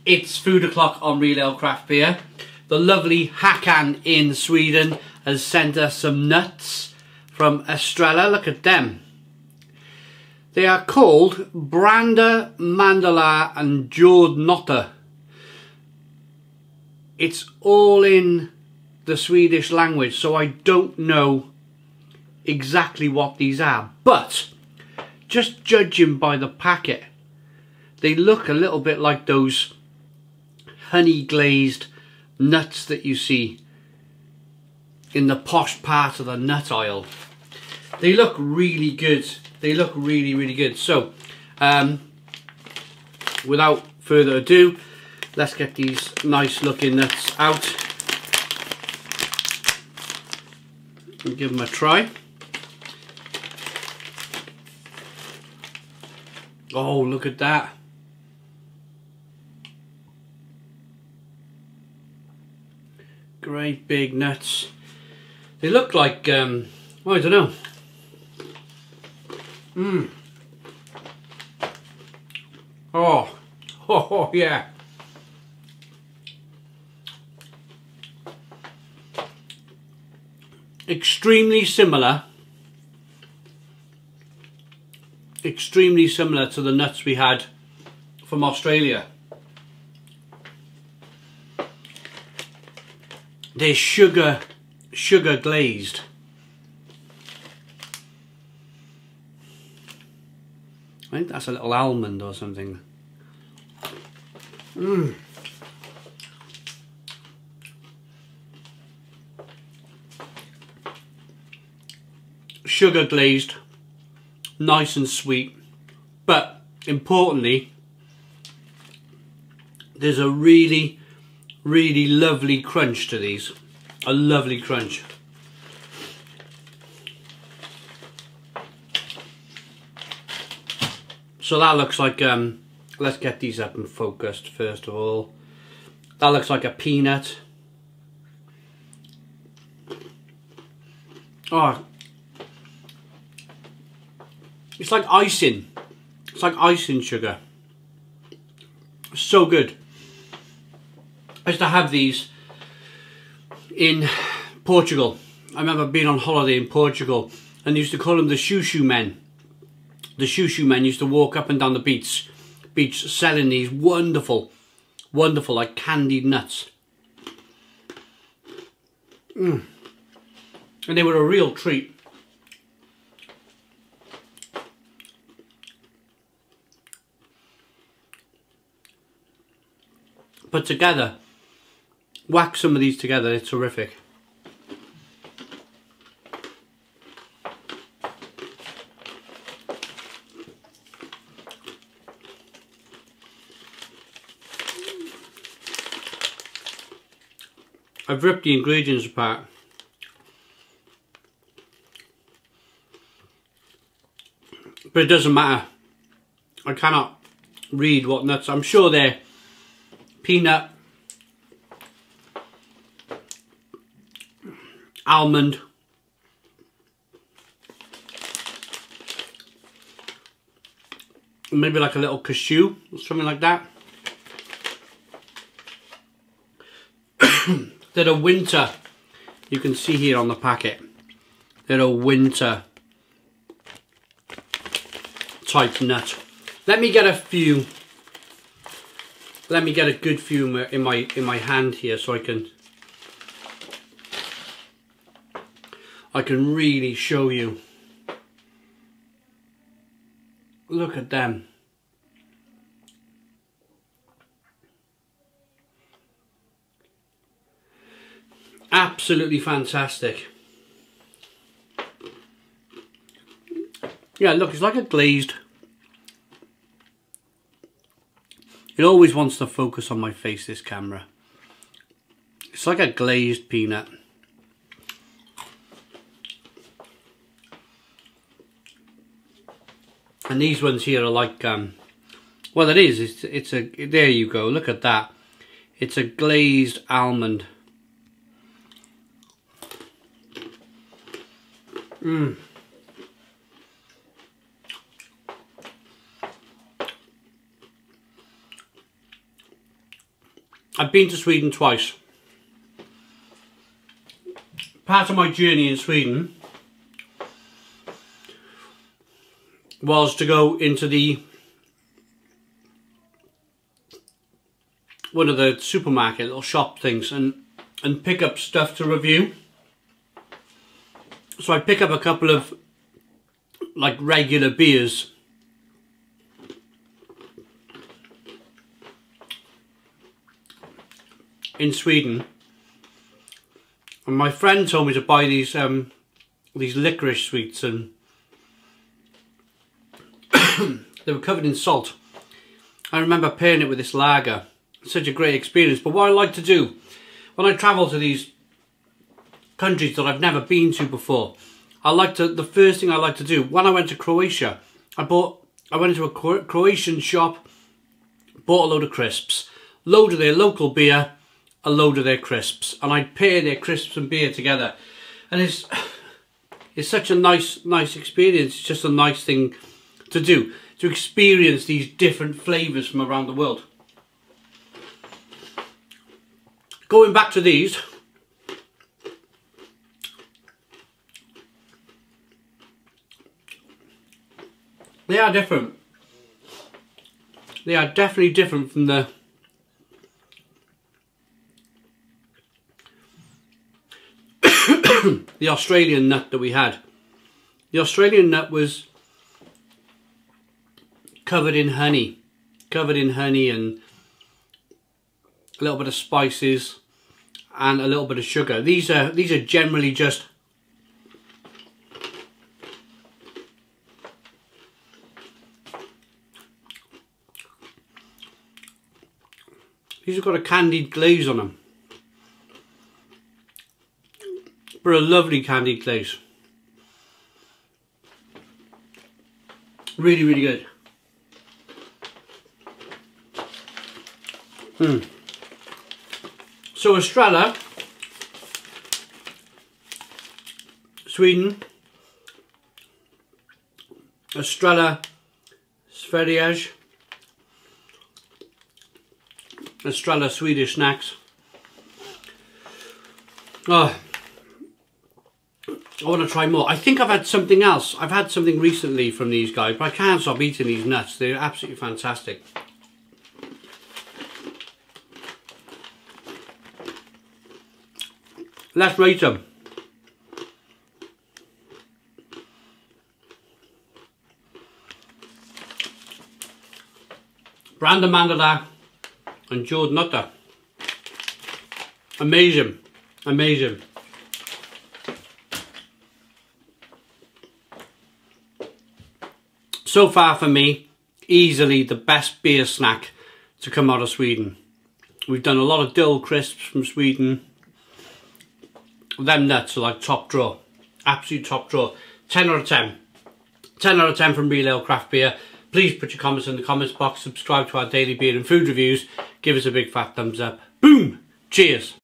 It's food o'clock on Real Ale Craft Beer. The lovely Hakan in Sweden has sent us some nuts from Estrella. Look at them. They are called nda Mandlar Jordno tter. It's all in the Swedish language, so I don't know exactly what these are. But just judging by the packet, they look a little bit like those honey glazed nuts that you see in the posh part of the nut aisle. They look really good. They look really, really good. So, without further ado, let's get these nice looking nuts out and give them a try. Oh, look at that. Great big nuts. They look like, well, I don't know. Oh, yeah. Extremely similar to the nuts we had from Australia. They're sugar glazed. I think that's a little almond or something. Sugar glazed, nice and sweet, but importantly, there's a really lovely crunch to these. A lovely crunch. So that looks like, let's get these up and focused first of all. That looks like a peanut. Oh, it's like icing. It's like icing sugar. So good. I used to have these in Portugal. I remember being on holiday in Portugal and they used to call them the shoo-shoo men. The shoo-shoo men used to walk up and down the beach selling these wonderful like candied nuts. And they were a real treat. But together, whack some of these together, it's terrific. I've ripped the ingredients apart. But it doesn't matter. I cannot read what nuts. I'm sure they're peanut, almond, maybe like a little cashew or something like that. They're a winter, you can see here on the packet, they're a winter type nut. Let me get a few. Let me get a good few in my hand here so I can really show you. Look at them. Absolutely fantastic. Yeah, look, it's like a glazed. It always wants to focus on my face, this camera. It's like a glazed peanut. And these ones here are like, well, it is. It's a. There you go. Look at that. It's a glazed almond. I've been to Sweden twice. Part of my journey in Sweden was to go into one of the supermarket little shop things and pick up stuff to review. So I pick up a couple of like regular beers. In Sweden, and my friend told me to buy these licorice sweets, and they were covered in salt. I remember pairing it with this lager. Such a great experience. But what I like to do when I travel to these countries that I've never been to before, the first thing I like to do, when I went to Croatia, I went into a Croatian shop, bought a load of crisps, load of their local beer, a load of their crisps, and I'd pair their crisps and beer together, and it's such a nice experience. It's just a nice thing to do, to experience these different flavours from around the world. Going back to these, they are different. They are definitely different from the the Australian nut that we had. The Australian nut was covered in honey and a little bit of spices and a little bit of sugar. These are generally just these have got a candied glaze on them. For a lovely candied glaze. Really, really good. So Estrella, Sweden, Estrella Swedish, Estrella Swedish snacks. Oh, I want to try more. I think I've had something else. I've had something recently from these guys, but I can't stop eating these nuts. They're absolutely fantastic. Let's rate them. nda Mandlar Jordno tter. Amazing. Amazing. So far for me, easily the best beer snack to come out of Sweden. We've done a lot of dill crisps from Sweden. Them nuts are like top draw. Absolute top draw. 10 out of 10. 10 out of 10 from Real Ale Craft Beer. Please put your comments in the comments box. Subscribe to our daily beer and food reviews. Give us a big fat thumbs up. Boom! Cheers!